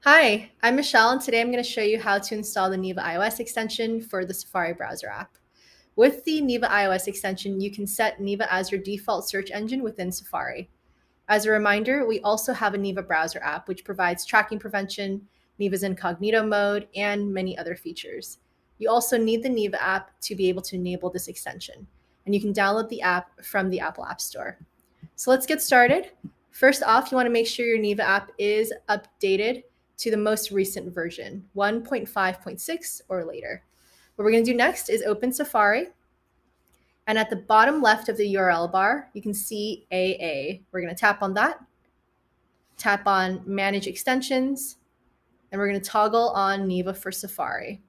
Hi, I'm Michelle, and today I'm going to show you how to install the Neeva iOS extension for the Safari browser app. With the Neeva iOS extension, you can set Neeva as your default search engine within Safari. As a reminder, we also have a Neeva browser app, which provides tracking prevention, Neeva's incognito mode, and many other features. You also need the Neeva app to be able to enable this extension, and you can download the app from the Apple App Store. So let's get started. First off, you want to make sure your Neeva app is updated to the most recent version, 1.5.6 or later. What we're going to do next is open Safari. And at the bottom left of the URL bar, you can see AA. We're going to tap on that, tap on Manage Extensions, and we're going to toggle on Neeva for Safari.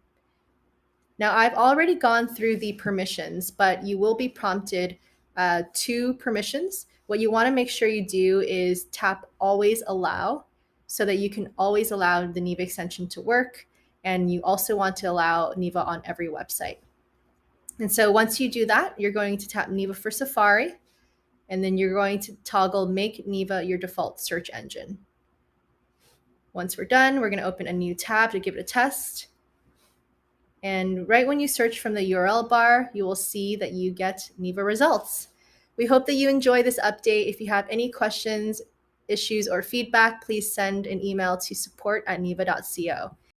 Now, I've already gone through the permissions, but you will be prompted two permissions. What you want to make sure you do is tap Always Allow so that you can always allow the Neeva extension to work. And you also want to allow Neeva on every website. And so once you do that, you're going to tap Neeva for Safari, and then you're going to toggle Make Neeva your default search engine. Once we're done, we're going to open a new tab to give it a test. And right when you search from the URL bar, you will see that you get Neeva results. We hope that you enjoy this update. If you have any questions, issues, or feedback, please send an email to support@neeva.co.